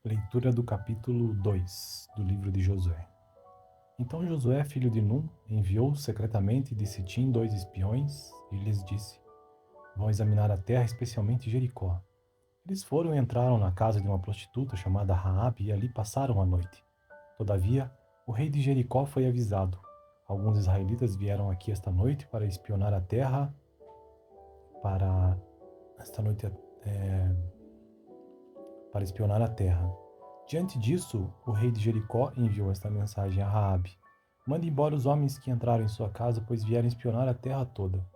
Leitura do capítulo 2 do livro de Josué. Então Josué, filho de Num, enviou secretamente de Sitim 2 espiões e lhes disse: Vão examinar a terra, especialmente Jericó. Eles foram e entraram na casa de uma prostituta chamada Raabe e ali passaram a noite. Todavia, o rei de Jericó foi avisado. Alguns israelitas vieram aqui esta noite para espionar a terra, para esta noite é, para espionar a terra. Diante disso, o rei de Jericó enviou esta mensagem a Raabe: Mande embora os homens que entraram em sua casa, pois vieram espionar a terra toda.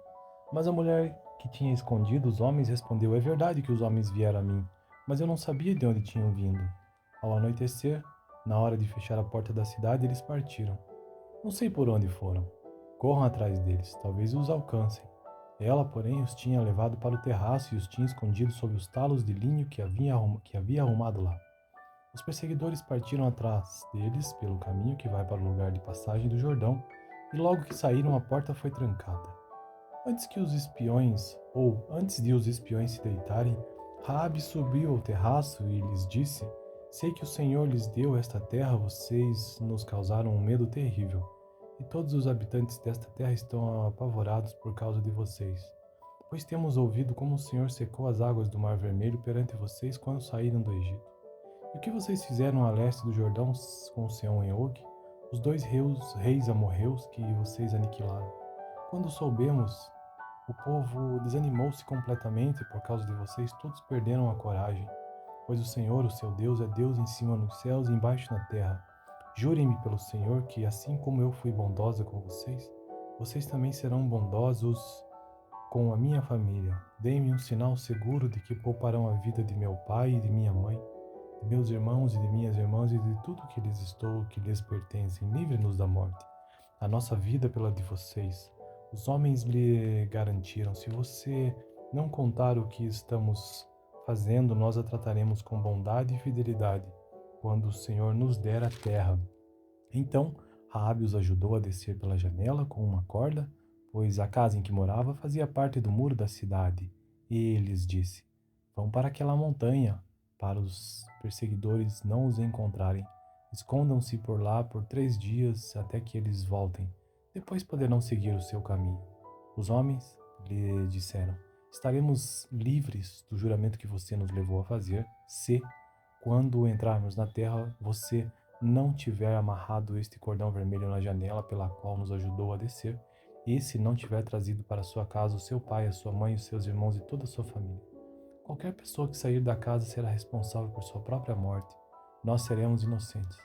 Mas a mulher que tinha escondido os homens respondeu: É verdade que os homens vieram a mim, mas eu não sabia de onde tinham vindo. Ao anoitecer, na hora de fechar a porta da cidade, eles partiram. Não sei por onde foram. Corram atrás deles, talvez os alcancem. Ela, porém, os tinha levado para o terraço e os tinha escondido sob os talos de linho que havia arrumado lá. Os perseguidores partiram atrás deles pelo caminho que vai para o lugar de passagem do Jordão, e logo que saíram, a porta foi trancada. Antes de os espiões se deitarem, Raabe subiu ao terraço e lhes disse: Sei que o Senhor lhes deu esta terra, vocês nos causaram um medo terrível, e todos os habitantes desta terra estão apavorados por causa de vocês. Pois temos ouvido como o Senhor secou as águas do Mar Vermelho perante vocês quando saíram do Egito. E o que vocês fizeram a leste do Jordão com Seom e Og, os dois reis amorreus que vocês aniquilaram? Quando soubemos, o povo desanimou-se completamente por causa de vocês, todos perderam a coragem. Pois o Senhor, o seu Deus, é Deus em cima nos céus e embaixo na terra. Jurem-me pelo Senhor que, assim como eu fui bondosa com vocês, vocês também serão bondosos com a minha família. Deem-me um sinal seguro de que pouparão a vida de meu pai e de minha mãe, de meus irmãos e de minhas irmãs e de tudo que lhes pertence. Livre-nos da morte. A nossa vida pela de vocês. Os homens lhe garantiram: se você não contar o que estamos fazendo, nós a trataremos com bondade e fidelidade, quando o Senhor nos der a terra. Então, Raabe os ajudou a descer pela janela com uma corda, pois a casa em que morava fazia parte do muro da cidade. E lhes disse: Vão para aquela montanha, para os perseguidores não os encontrarem. Escondam-se por lá por 3 dias até que eles voltem. Depois poderão seguir o seu caminho. Os homens lhe disseram: Estaremos livres do juramento que você nos levou a fazer, se, quando entrarmos na terra, você não tiver amarrado este cordão vermelho na janela pela qual nos ajudou a descer, e se não tiver trazido para sua casa o seu pai, a sua mãe, os seus irmãos e toda a sua família. Qualquer pessoa que sair da casa será responsável por sua própria morte. Nós seremos inocentes,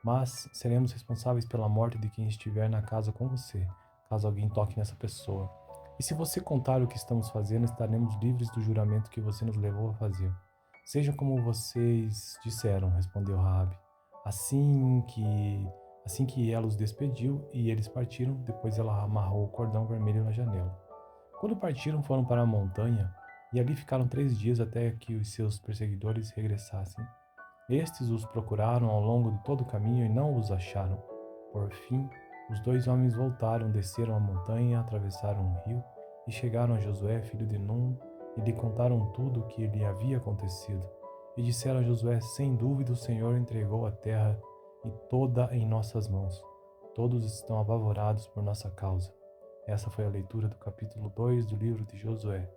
mas seremos responsáveis pela morte de quem estiver na casa com você, caso alguém toque nessa pessoa. E se você contar o que estamos fazendo, estaremos livres do juramento que você nos levou a fazer. Seja como vocês disseram, respondeu Raabe. Assim que assim que ela os despediu e eles partiram, depois ela amarrou o cordão vermelho na janela. Quando partiram, foram para a montanha e ali ficaram 3 dias até que os seus perseguidores regressassem. Estes os procuraram ao longo de todo o caminho e não os acharam. Por fim, os dois homens voltaram, desceram a montanha, atravessaram um rio e chegaram a Josué, filho de Num, e lhe contaram tudo o que lhe havia acontecido. E disseram a Josué: Sem dúvida o Senhor entregou a terra e toda em nossas mãos. Todos estão apavorados por nossa causa. Essa foi a leitura do capítulo 2 do livro de Josué.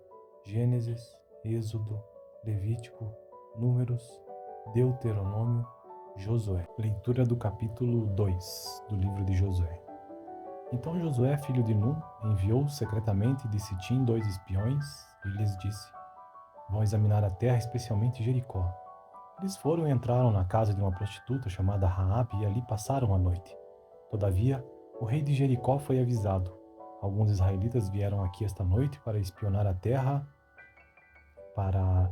Gênesis, Êxodo, Levítico, Números, Deuteronômio, Josué. Leitura do capítulo 2 do livro de Josué. Então Josué, filho de Num, enviou secretamente de Sitim 2 espiões e lhes disse: Vão examinar a terra, especialmente Jericó. Eles foram e entraram na casa de uma prostituta chamada Raabe e ali passaram a noite. Todavia, o rei de Jericó foi avisado. Alguns israelitas vieram aqui esta noite para espionar a terra, para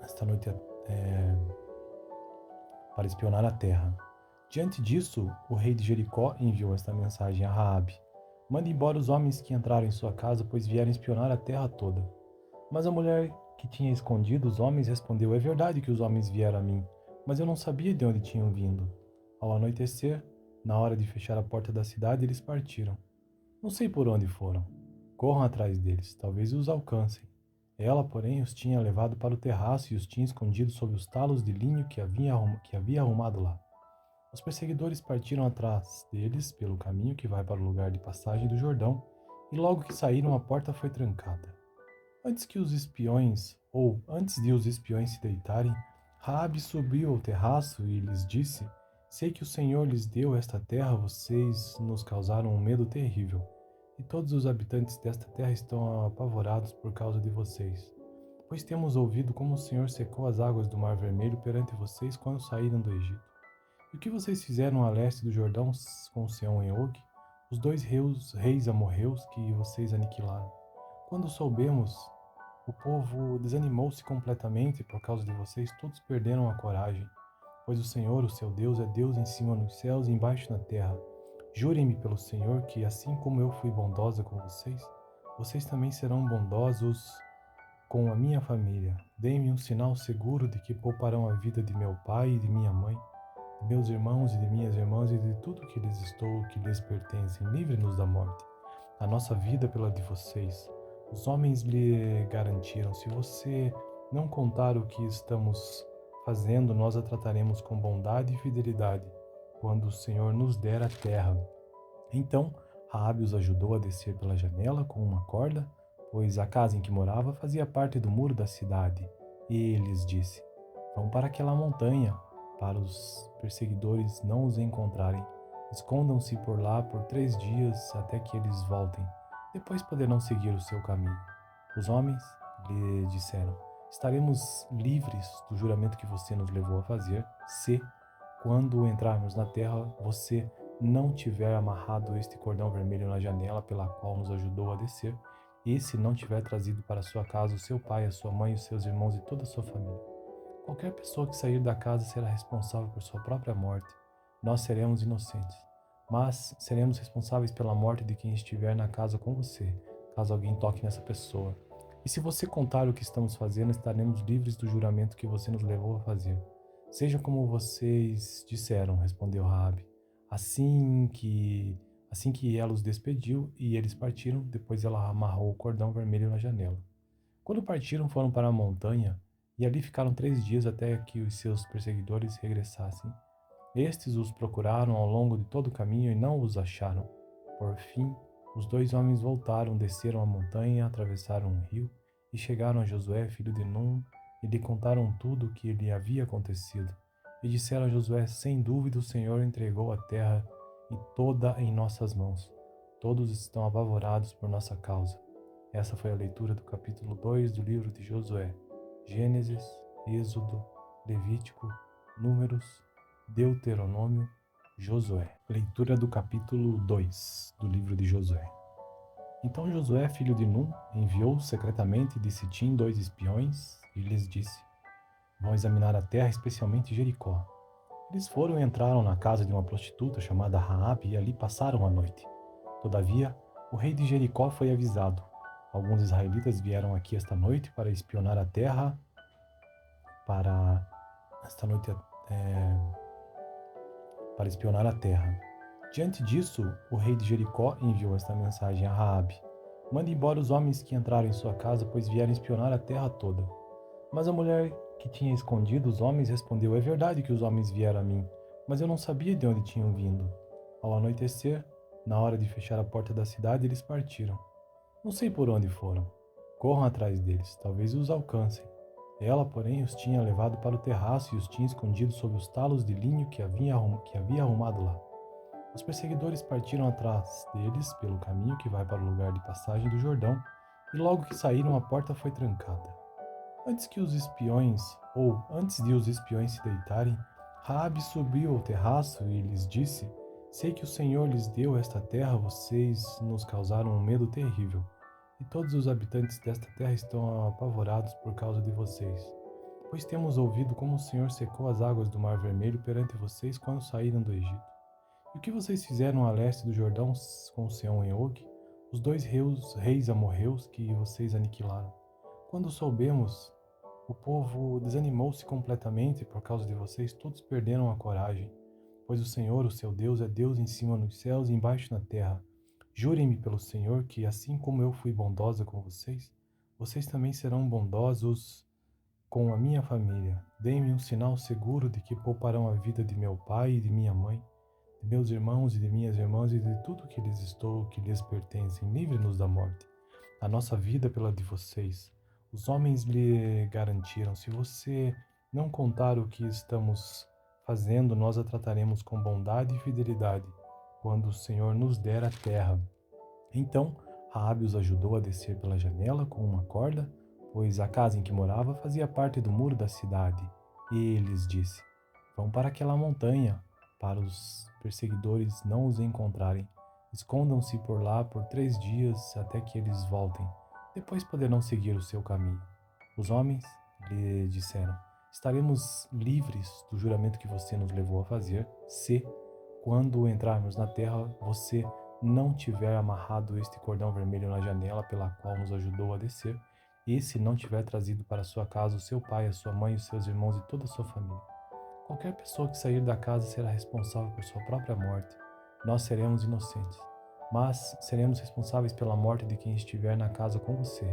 esta noite é, para espionar a terra. Diante disso, o rei de Jericó enviou esta mensagem a Raabe: Mande embora os homens que entraram em sua casa, pois vieram espionar a terra toda. Mas a mulher que tinha escondido os homens respondeu: É verdade que os homens vieram a mim, mas eu não sabia de onde tinham vindo. Ao anoitecer, na hora de fechar a porta da cidade, eles partiram. Não sei por onde foram. Corram atrás deles, talvez os alcancem. Ela, porém, os tinha levado para o terraço e os tinha escondido sob os talos de linho que havia arrumado lá. Os perseguidores partiram atrás deles pelo caminho que vai para o lugar de passagem do Jordão, e logo que saíram, a porta foi trancada. Antes de os espiões se deitarem, Raabe subiu ao terraço e lhes disse: Sei que o Senhor lhes deu esta terra, vocês nos causaram um medo terrível, e todos os habitantes desta terra estão apavorados por causa de vocês. Pois temos ouvido como o Senhor secou as águas do Mar Vermelho perante vocês quando saíram do Egito. E o que vocês fizeram a leste do Jordão com Seom e Og, os dois reis amorreus que vocês aniquilaram? Quando soubemos, o povo desanimou-se completamente por causa de vocês, todos perderam a coragem. Pois o Senhor, o seu Deus, é Deus em cima nos céus e embaixo na terra. Jurem-me pelo Senhor que, assim como eu fui bondosa com vocês, vocês também serão bondosos com a minha família. Deem-me um sinal seguro de que pouparão a vida de meu pai e de minha mãe, de meus irmãos e de minhas irmãs e de tudo que lhes pertencem. Livre-nos da morte. A nossa vida pela de vocês. Os homens lhe garantiram: se você não contar o que estamos fazendo, nós a trataremos com bondade e fidelidade, quando o Senhor nos der a terra. Então Raabe os ajudou a descer pela janela com uma corda, pois a casa em que morava fazia parte do muro da cidade. E lhes disse: Vão para aquela montanha, para os perseguidores não os encontrarem. Escondam-se por lá por 3 dias até que eles voltem. Depois poderão seguir o seu caminho. Os homens lhe disseram: Estaremos livres do juramento que você nos levou a fazer, se, quando entrarmos na terra, você não tiver amarrado este cordão vermelho na janela pela qual nos ajudou a descer, e se não tiver trazido para sua casa o seu pai, a sua mãe, os seus irmãos e toda a sua família. Qualquer pessoa que sair da casa será responsável por sua própria morte. Nós seremos inocentes, mas seremos responsáveis pela morte de quem estiver na casa com você, caso alguém toque nessa pessoa. E se você contar o que estamos fazendo, estaremos livres do juramento que você nos levou a fazer. Seja como vocês disseram, respondeu Raabe. Assim que ela os despediu e eles partiram, depois ela amarrou o cordão vermelho na janela. Quando partiram, foram para a montanha e ali ficaram 3 dias até que os seus perseguidores regressassem. Estes os procuraram ao longo de todo o caminho e não os acharam. Por fim, os dois homens voltaram, desceram a montanha, atravessaram um rio e chegaram a Josué, filho de Num, e lhe contaram tudo o que lhe havia acontecido. E disseram a Josué: Sem dúvida o Senhor entregou a terra e toda em nossas mãos. Todos estão apavorados por nossa causa. Essa foi a leitura do capítulo 2 do livro de Josué. Gênesis, Êxodo, Levítico, Números, Deuteronômio, Josué. Leitura do capítulo 2 do livro de Josué. Então Josué, filho de Num, enviou secretamente de Sitim 2 espiões e lhes disse: Vão examinar a terra, especialmente Jericó. Eles foram e entraram na casa de uma prostituta chamada Raabe e ali passaram a noite. Todavia, o rei de Jericó foi avisado: Alguns israelitas vieram aqui esta noite para espionar a terra, para esta noite para espionar a terra. Diante disso, o rei de Jericó enviou esta mensagem a Raabe: Mande embora os homens que entraram em sua casa, pois vieram espionar a terra toda. Mas a mulher que tinha escondido os homens respondeu: É verdade que os homens vieram a mim, mas eu não sabia de onde tinham vindo. Ao anoitecer, na hora de fechar a porta da cidade, eles partiram. Não sei por onde foram. Corram atrás deles, talvez os alcancem. Ela, porém, os tinha levado para o terraço e os tinha escondido sob os talos de linho que havia arrumado lá. Os perseguidores partiram atrás deles pelo caminho que vai para o lugar de passagem do Jordão, e logo que saíram, a porta foi trancada. Antes de os espiões se deitarem, Raabe subiu ao terraço e lhes disse: Sei que o Senhor lhes deu esta terra, vocês nos causaram um medo terrível, e todos os habitantes desta terra estão apavorados por causa de vocês. Pois temos ouvido como o Senhor secou as águas do Mar Vermelho perante vocês quando saíram do Egito. E o que vocês fizeram a leste do Jordão com Seom e Og, os dois reis amorreus que vocês aniquilaram? Quando soubemos, o povo desanimou-se completamente por causa de vocês, todos perderam a coragem. Pois o Senhor, o seu Deus, é Deus em cima nos céus e embaixo na terra. Jurem-me pelo Senhor que, assim como eu fui bondosa com vocês, vocês também serão bondosos com a minha família. Deem-me um sinal seguro de que pouparão a vida de meu pai e de minha mãe, de meus irmãos e de minhas irmãs e de tudo que lhes estou, que lhes pertencem. Livre-nos da morte. A nossa vida pela de vocês. Os homens lhe garantiram: se você não contar o que estamos fazendo, nós a trataremos com bondade e fidelidade, quando o Senhor nos der a terra. Então Raabe os ajudou a descer pela janela com uma corda, pois a casa em que morava fazia parte do muro da cidade. E lhes disse: vão para aquela montanha, para os perseguidores não os encontrarem. Escondam-se por lá por 3 dias até que eles voltem. Depois poderão seguir o seu caminho. Os homens lhe disseram: estaremos livres do juramento que você nos levou a fazer, se, quando entrarmos na terra, você não tiver amarrado este cordão vermelho na janela pela qual nos ajudou a descer, e se não tiver trazido para sua casa o seu pai, a sua mãe, os seus irmãos e toda a sua família. Qualquer pessoa que sair da casa será responsável por sua própria morte. Nós seremos inocentes, mas seremos responsáveis pela morte de quem estiver na casa com você,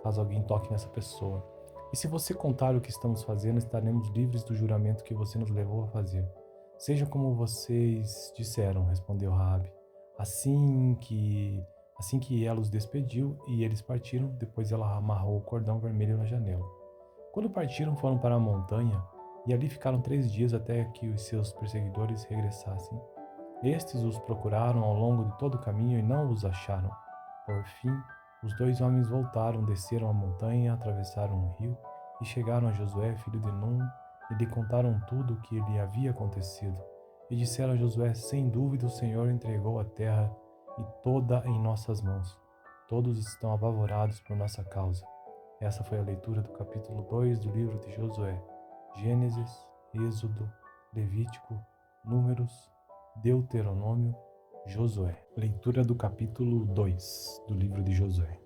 caso alguém toque nessa pessoa. E se você contar o que estamos fazendo, estaremos livres do juramento que você nos levou a fazer. Seja como vocês disseram, respondeu Raabe. Assim que ela os despediu e eles partiram, depois ela amarrou o cordão vermelho na janela. Quando partiram, foram para a montanha e ali ficaram 3 dias até que os seus perseguidores regressassem. Estes os procuraram ao longo de todo o caminho e não os acharam. Por fim, os 2 homens voltaram, desceram a montanha, atravessaram um rio e chegaram a Josué, filho de Num, e lhe contaram tudo o que lhe havia acontecido. E disseram a Josué: sem dúvida o Senhor entregou a terra e toda em nossas mãos. Todos estão apavorados por nossa causa. Essa foi a leitura do capítulo 2 do livro de Josué. Gênesis, Êxodo, Levítico, Números, Deuteronômio, Josué. Leitura do capítulo 2 do livro de Josué.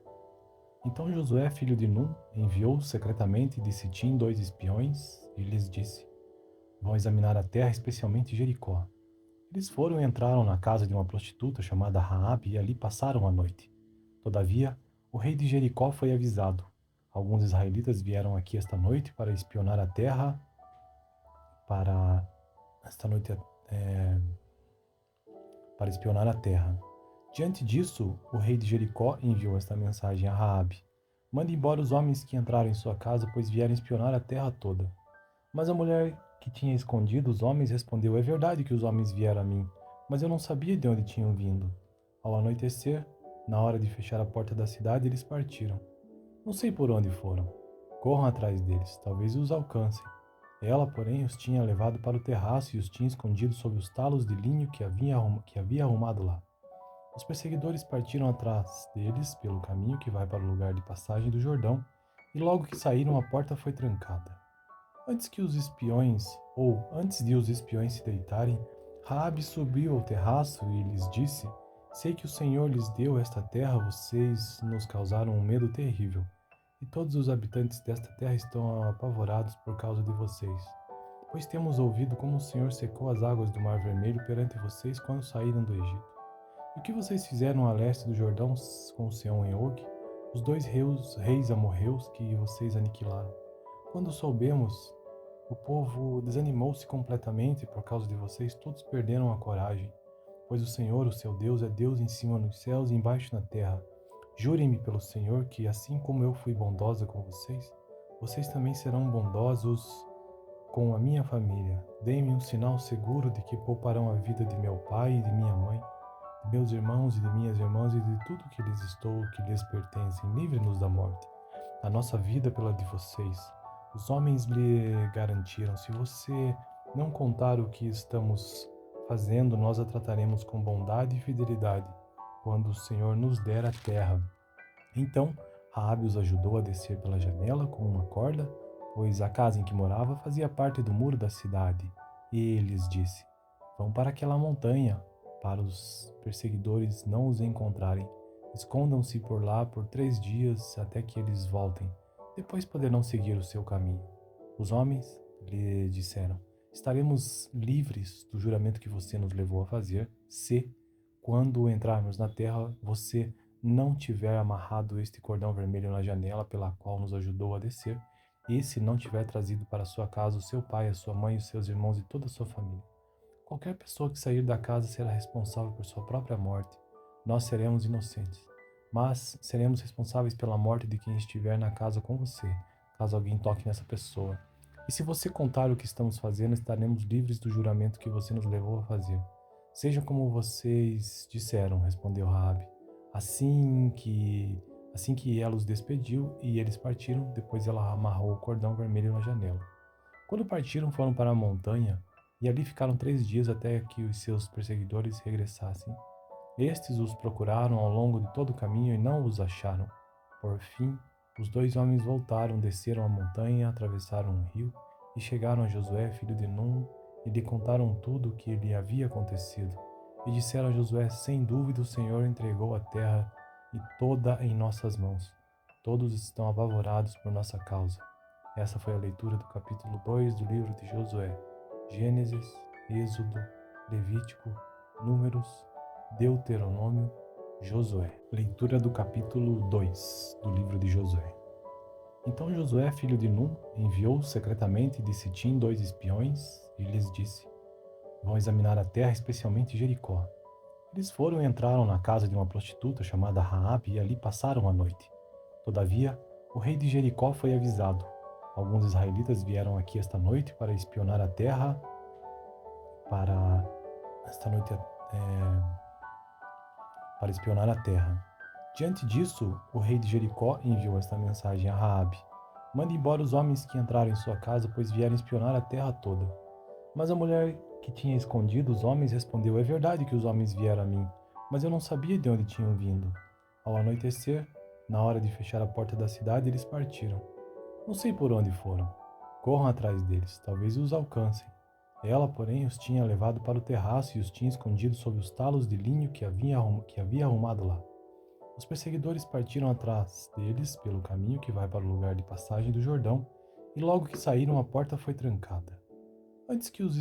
Então Josué, filho de Num, enviou secretamente de Sitim 2 espiões e lhes disse: vão examinar a terra, especialmente Jericó. Eles foram e entraram na casa de uma prostituta chamada Raabe e ali passaram a noite. Todavia, o rei de Jericó foi avisado: alguns israelitas vieram aqui esta noite para espionar a terra, para esta noite é, para espionar a terra. Diante disso, o rei de Jericó enviou esta mensagem a Raabe: mande embora os homens que entraram em sua casa, pois vieram espionar a terra toda. Mas a mulher que tinha escondido os homens respondeu: é verdade que os homens vieram a mim, mas eu não sabia de onde tinham vindo. Ao anoitecer, na hora de fechar a porta da cidade, eles partiram. Não sei por onde foram. Corram atrás deles, talvez os alcancem. Ela, porém, os tinha levado para o terraço e os tinha escondido sob os talos de linho que havia arrumado lá. Os perseguidores partiram atrás deles pelo caminho que vai para o lugar de passagem do Jordão, e logo que saíram, a porta foi trancada. Antes de os espiões se deitarem, Raabe subiu ao terraço e lhes disse: sei que o Senhor lhes deu esta terra, vocês nos causaram um medo terrível, e todos os habitantes desta terra estão apavorados por causa de vocês. Pois temos ouvido como o Senhor secou as águas do Mar Vermelho perante vocês quando saíram do Egito. E o que vocês fizeram a leste do Jordão com Seom e Og, os 2 reis amorreus que vocês aniquilaram? Quando soubemos, o povo desanimou-se completamente por causa de vocês, todos perderam a coragem. Pois o Senhor, o seu Deus, é Deus em cima nos céus e embaixo na terra. Jurem-me pelo Senhor que, assim como eu fui bondosa com vocês, vocês também serão bondosos com a minha família. Deem-me um sinal seguro de que pouparão a vida de meu pai e de minha mãe, de meus irmãos e de minhas irmãs e de tudo que lhes estou, que lhes pertencem. Livre-nos da morte. A nossa vida pela de vocês. Os homens lhe garantiram: se você não contar o que estamos fazendo, nós a trataremos com bondade e fidelidade, quando o Senhor nos der a terra. Então Raabe os ajudou a descer pela janela com uma corda, pois a casa em que morava fazia parte do muro da cidade. E lhes disse: vão para aquela montanha, para os perseguidores não os encontrarem. Escondam-se por lá por 3 dias até que eles voltem. Depois poderão seguir o seu caminho. Os homens lhe disseram: estaremos livres do juramento que você nos levou a fazer, se, quando entrarmos na terra, você não tiver amarrado este cordão vermelho na janela pela qual nos ajudou a descer, e se não tiver trazido para sua casa o seu pai, a sua mãe, os seus irmãos e toda a sua família. Qualquer pessoa que sair da casa será responsável por sua própria morte. Nós seremos inocentes, mas seremos responsáveis pela morte de quem estiver na casa com você, caso alguém toque nessa pessoa. E se você contar o que estamos fazendo, estaremos livres do juramento que você nos levou a fazer. Seja como vocês disseram, respondeu Raabe. Assim que ela os despediu e eles partiram, depois ela amarrou o cordão vermelho na janela. Quando partiram, foram para a montanha e ali ficaram 3 dias até que os seus perseguidores regressassem. Estes os procuraram ao longo de todo o caminho e não os acharam. Por fim, os 2 homens voltaram, desceram a montanha, atravessaram um rio e chegaram a Josué, filho de Num, e lhe contaram tudo o que lhe havia acontecido. E disseram a Josué: sem dúvida o Senhor entregou a terra e toda em nossas mãos. Todos estão apavorados por nossa causa. Essa foi a leitura do capítulo 2 do livro de Josué. Gênesis, Êxodo, Levítico, Números, Deuteronômio, Josué. Leitura do capítulo 2 do livro de Josué. Então Josué, filho de Num, enviou secretamente de Sitim 2 espiões e lhes disse: vão examinar a terra, especialmente Jericó. Eles foram e entraram na casa de uma prostituta chamada Raabe e ali passaram a noite. Todavia, o rei de Jericó foi avisado: alguns israelitas vieram aqui esta noite para espionar a terra, para esta noite para espionar a terra. Diante disso, o rei de Jericó enviou esta mensagem a Raabe: mande embora os homens que entraram em sua casa, pois vieram espionar a terra toda. Mas a mulher que tinha escondido os homens respondeu: é verdade que os homens vieram a mim, mas eu não sabia de onde tinham vindo. Ao anoitecer, na hora de fechar a porta da cidade, eles partiram. Não sei por onde foram. Corram atrás deles, talvez os alcancem. Ela, porém, os tinha levado para o terraço e os tinha escondido sob os talos de linho que havia arrumado lá. Os perseguidores partiram atrás deles pelo caminho que vai para o lugar de passagem do Jordão, e logo que saíram, a porta foi trancada. Antes de os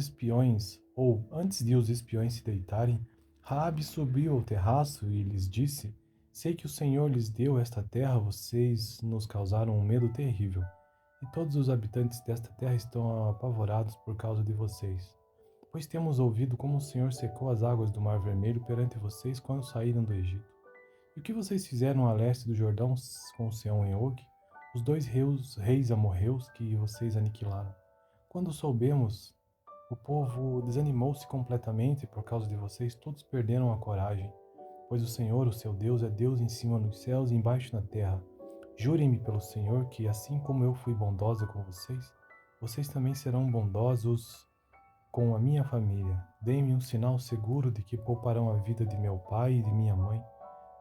espiões se deitarem, Raabe subiu ao terraço e lhes disse: sei que o Senhor lhes deu esta terra, vocês nos causaram um medo terrível, e todos os habitantes desta terra estão apavorados por causa de vocês. Pois temos ouvido como o Senhor secou as águas do Mar Vermelho perante vocês quando saíram do Egito. E o que vocês fizeram a leste do Jordão com Seom e Og, os 2 reis amorreus que vocês aniquilaram? Quando soubemos, o povo desanimou-se completamente por causa de vocês, todos perderam a coragem. Pois o Senhor, o seu Deus, é Deus em cima nos céus e embaixo na terra. Jurem-me pelo Senhor que, assim como eu fui bondosa com vocês, vocês também serão bondosos com a minha família. Deem-me um sinal seguro de que pouparão a vida de meu pai e de minha mãe,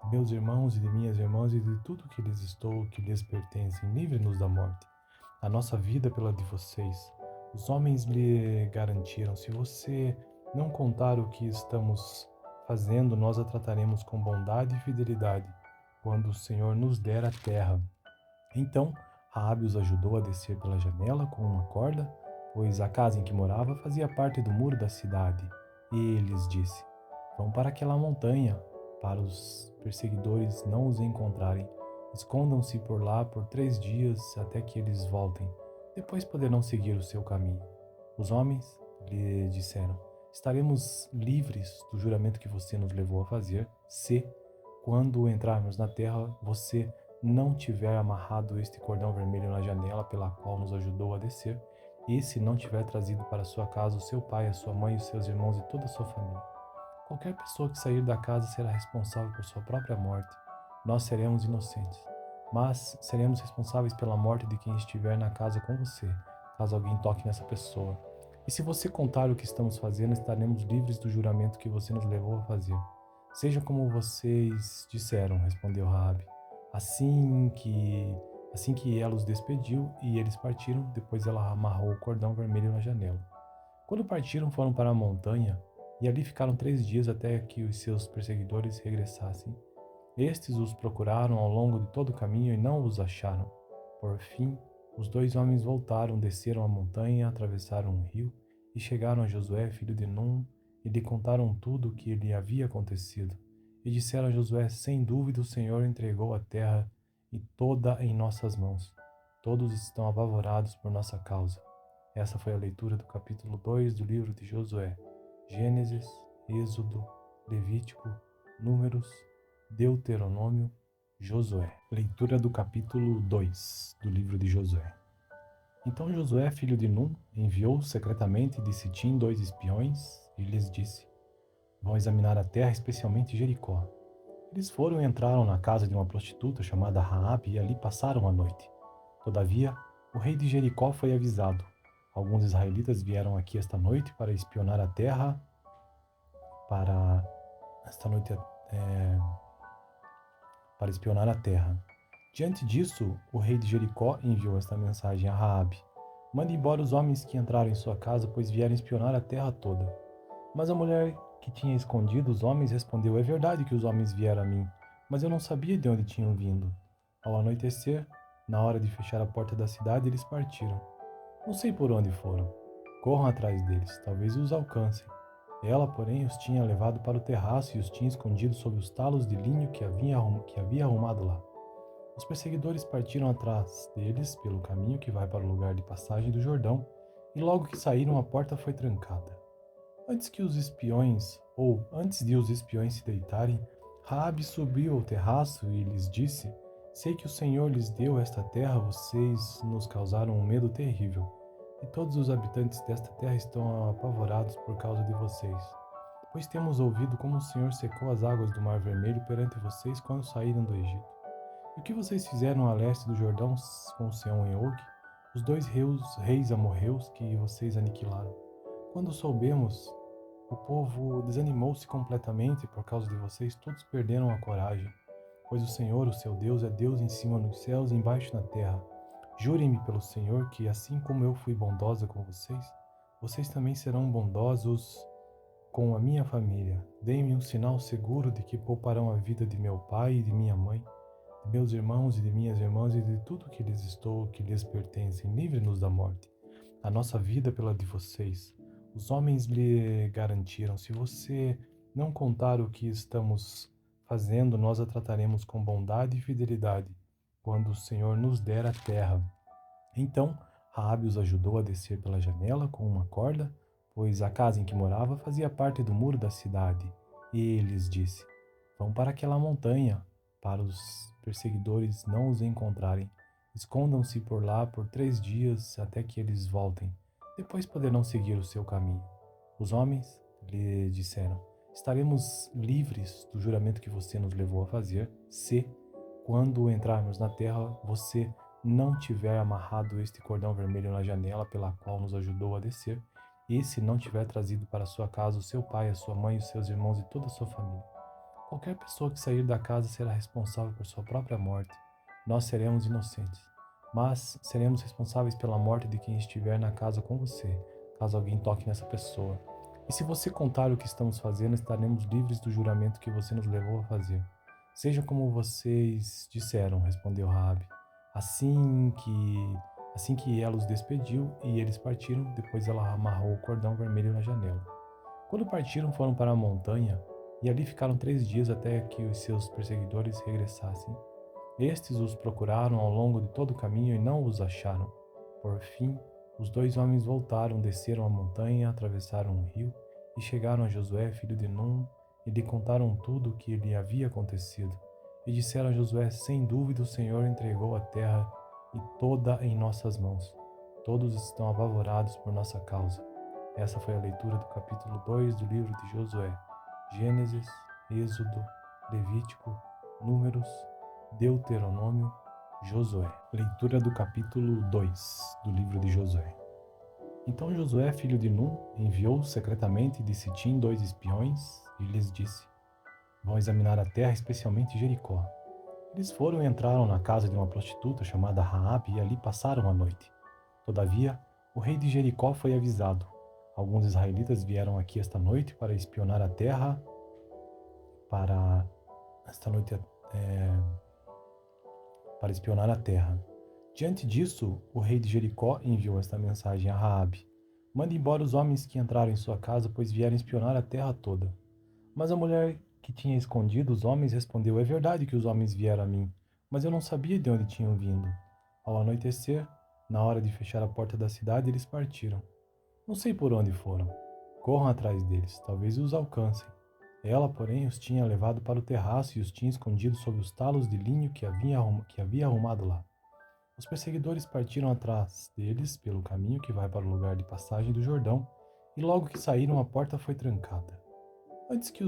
de meus irmãos e de minhas irmãs e de tudo que lhes pertencem. Livre-nos da morte. A nossa vida pela de vocês. Os homens lhe garantiram: se você não contar o que estamos fazendo, nós a trataremos com bondade e fidelidade, quando o Senhor nos der a terra. Então, Raabe os ajudou a descer pela janela com uma corda, pois a casa em que morava fazia parte do muro da cidade. E lhes disse: vão para aquela montanha, para os perseguidores não os encontrarem. Escondam-se por lá por 3 dias até que eles voltem. Depois poderão seguir o seu caminho. Os homens lhe disseram: estaremos livres do juramento que você nos levou a fazer, se, quando entrarmos na terra, você não tiver amarrado este cordão vermelho na janela pela qual nos ajudou a descer, e se não tiver trazido para sua casa o seu pai, a sua mãe, os seus irmãos e toda a sua família. Qualquer pessoa que sair da casa será responsável por sua própria morte. Nós seremos inocentes, mas seremos responsáveis pela morte de quem estiver na casa com você, caso alguém toque nessa pessoa. E se você contar o que estamos fazendo, estaremos livres do juramento que você nos levou a fazer. Seja como vocês disseram, respondeu Raabe. Assim que ela os despediu e eles partiram, depois ela amarrou o cordão vermelho na janela. Quando partiram, foram para a montanha e ali ficaram 3 dias até que os seus perseguidores regressassem. Estes os procuraram ao longo de todo o caminho e não os acharam. Por fim, os 2 homens voltaram, desceram a montanha, atravessaram um rio e chegaram a Josué, filho de Num, e lhe contaram tudo o que lhe havia acontecido. E disseram a Josué: sem dúvida o Senhor entregou a terra e toda em nossas mãos. Todos estão apavorados por nossa causa. Essa foi a leitura do capítulo 2 do livro de Josué. Gênesis, Êxodo, Levítico, Números, Deuteronômio, Josué. Leitura do capítulo 2 do livro de Josué. Então Josué, filho de Num, enviou secretamente de Sitim 2 espiões e lhes disse: vão examinar a terra, especialmente Jericó. Eles foram e entraram na casa de uma prostituta chamada Raabe e ali passaram a noite. Todavia, o rei de Jericó foi avisado: alguns israelitas vieram aqui esta noite para espionar a terra, para esta noite para espionar a terra. Diante disso, o rei de Jericó enviou esta mensagem a Raabe: mande embora os homens que entraram em sua casa, pois vieram espionar a terra toda. Mas a mulher que tinha escondido os homens respondeu: é verdade que os homens vieram a mim, mas eu não sabia de onde tinham vindo. Ao anoitecer, na hora de fechar a porta da cidade, eles partiram. Não sei por onde foram. Corram atrás deles, talvez os alcancem. Ela, porém, os tinha levado para o terraço e os tinha escondido sob os talos de linho que havia arrumado lá. Os perseguidores partiram atrás deles pelo caminho que vai para o lugar de passagem do Jordão, e logo que saíram, a porta foi trancada. Antes de os espiões se deitarem, Raabe subiu ao terraço e lhes disse: sei que o Senhor lhes deu esta terra, vocês nos causaram um medo terrível, e todos os habitantes desta terra estão apavorados por causa de vocês. Pois temos ouvido como o Senhor secou as águas do Mar Vermelho perante vocês quando saíram do Egito. E o que vocês fizeram a leste do Jordão com Seom e Og, os dois reis amorreus que vocês aniquilaram. Quando soubemos, o povo desanimou-se completamente por causa de vocês, todos perderam a coragem. Pois o Senhor, o seu Deus, é Deus em cima nos céus e embaixo na terra. Jurem-me pelo Senhor que, assim como eu fui bondosa com vocês, vocês também serão bondosos com a minha família. Deem-me um sinal seguro de que pouparão a vida de meu pai e de minha mãe, de meus irmãos e de minhas irmãs e de tudo que lhes pertencem. Livre-nos da morte, a nossa vida pela de vocês. Os homens lhe garantiram: se você não contar o que estamos fazendo, nós a trataremos com bondade e fidelidade, quando o Senhor nos der a terra. Então Raabe os ajudou a descer pela janela com uma corda, pois a casa em que morava fazia parte do muro da cidade. E lhes disse: vão para aquela montanha, para os perseguidores não os encontrarem. Escondam-se por lá por 3 dias até que eles voltem. Depois poderão seguir o seu caminho. Os homens lhe disseram: estaremos livres do juramento que você nos levou a fazer, se, quando entrarmos na terra, você não tiver amarrado este cordão vermelho na janela pela qual nos ajudou a descer, e se não tiver trazido para sua casa o seu pai, a sua mãe, os seus irmãos e toda a sua família. Qualquer pessoa que sair da casa será responsável por sua própria morte. Nós seremos inocentes, mas seremos responsáveis pela morte de quem estiver na casa com você, caso alguém toque nessa pessoa. E se você contar o que estamos fazendo, estaremos livres do juramento que você nos levou a fazer. Seja como vocês disseram, respondeu Raabe. Assim que ela os despediu e eles partiram, depois ela amarrou o cordão vermelho na janela. Quando partiram, foram para a montanha e ali ficaram 3 dias até que os seus perseguidores regressassem. Estes os procuraram ao longo de todo o caminho e não os acharam. Por fim, os 2 homens voltaram, desceram a montanha, atravessaram um rio e chegaram a Josué, filho de Num, e lhe contaram tudo o que lhe havia acontecido. E disseram a Josué: sem dúvida o Senhor entregou a terra e toda em nossas mãos. Todos estão apavorados por nossa causa. Essa foi a leitura do capítulo 2 do livro de Josué. Gênesis, Êxodo, Levítico, Números, Deuteronômio, Josué. Leitura do capítulo 2 do livro de Josué. Então Josué, filho de Num, enviou secretamente de Sitim 2 espiões e lhes disse: vão examinar a terra, especialmente Jericó. Eles foram e entraram na casa de uma prostituta chamada Raabe e ali passaram a noite. Todavia, o rei de Jericó foi avisado: alguns israelitas vieram aqui esta noite para espionar a terra, para espionar a terra. Diante disso, o rei de Jericó enviou esta mensagem a Raabe: mande embora os homens que entraram em sua casa, pois vieram espionar a terra toda. Mas a mulher que tinha escondido os homens respondeu: É verdade que os homens vieram a mim, mas eu não sabia de onde tinham vindo. Ao anoitecer, na hora de fechar a porta da cidade, eles partiram. Não sei por onde foram. Corram atrás deles, talvez os alcancem. Ela, porém, os tinha levado para o terraço e os tinha escondido sob os talos de linho que havia arrumado lá. Os perseguidores partiram atrás deles pelo caminho que vai para o lugar de passagem do Jordão, e logo que saíram, a porta foi trancada. Antes de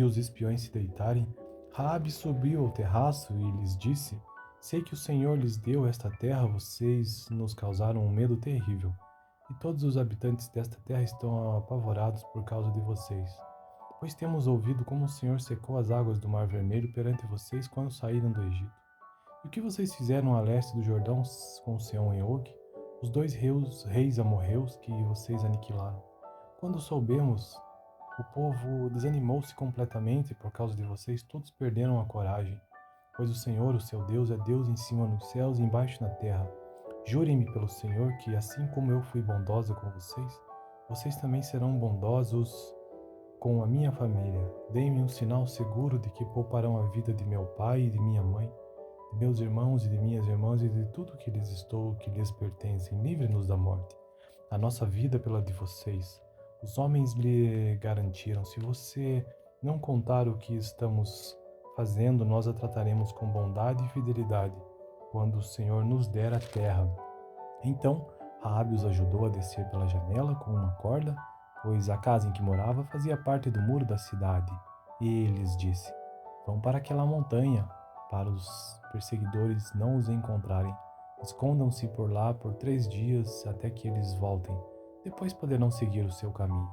os espiões se deitarem, Raabe subiu ao terraço e lhes disse: Sei que o Senhor lhes deu esta terra, vocês nos causaram um medo terrível, e todos os habitantes desta terra estão apavorados por causa de vocês. Pois temos ouvido como o Senhor secou as águas do Mar Vermelho perante vocês quando saíram do Egito. E o que vocês fizeram a leste do Jordão com Seom e Og, os dois reis amorreus que vocês aniquilaram. Quando soubemos, o povo desanimou-se completamente por causa de vocês, todos perderam a coragem. Pois o Senhor, o seu Deus, é Deus em cima nos céus e embaixo na terra. Jurem-me pelo Senhor que, assim como eu fui bondosa com vocês, vocês também serão bondosos com a minha família. Deem-me um sinal seguro de que pouparão a vida de meu pai e de minha mãe, de meus irmãos e de minhas irmãs e de tudo que lhes pertencem. Livre-nos da morte. A nossa vida pela de vocês. Os homens lhe garantiram: se você não contar o que estamos fazendo, nós a trataremos com bondade e fidelidade, quando o Senhor nos der a terra. Então, Raabe os ajudou a descer pela janela com uma corda, pois a casa em que morava fazia parte do muro da cidade. E lhes disse: Vão para aquela montanha, para os perseguidores não os encontrarem. Escondam-se por lá por 3 dias até que eles voltem. Depois poderão seguir o seu caminho.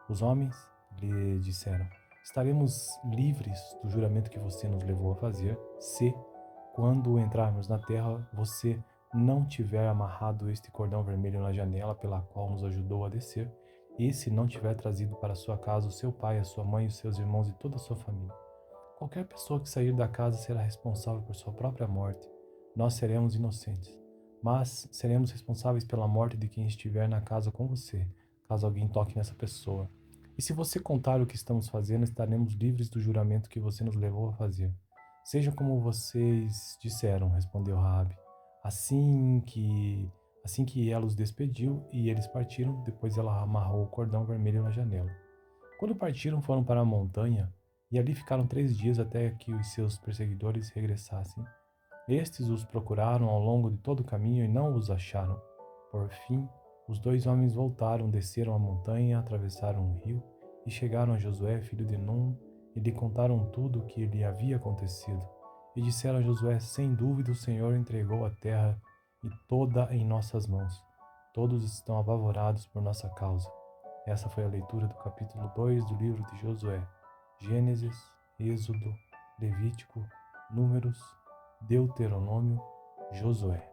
Os homens lhe disseram: Estaremos livres do juramento que você nos levou a fazer, se, quando entrarmos na terra, você não tiver amarrado este cordão vermelho na janela pela qual nos ajudou a descer, e se não tiver trazido para sua casa o seu pai, a sua mãe, os seus irmãos e toda a sua família. Qualquer pessoa que sair da casa será responsável por sua própria morte. Nós seremos inocentes, mas seremos responsáveis pela morte de quem estiver na casa com você, caso alguém toque nessa pessoa. E se você contar o que estamos fazendo, estaremos livres do juramento que você nos levou a fazer. Seja como vocês disseram, respondeu Raabe. Assim que ela os despediu e eles partiram, depois ela amarrou o cordão vermelho na janela. Quando partiram, foram para a montanha e ali ficaram 3 dias até que os seus perseguidores regressassem. Estes os procuraram ao longo de todo o caminho e não os acharam. Por fim, os 2 homens voltaram, desceram a montanha, atravessaram o rio e chegaram a Josué, filho de Num, e lhe contaram tudo o que lhe havia acontecido. E disseram a Josué: Sem dúvida o Senhor entregou a terra e toda em nossas mãos. Todos estão apavorados por nossa causa. Essa foi a leitura do capítulo 2 do livro de Josué. Gênesis, Êxodo, Levítico, Números, Deuteronômio, Josué.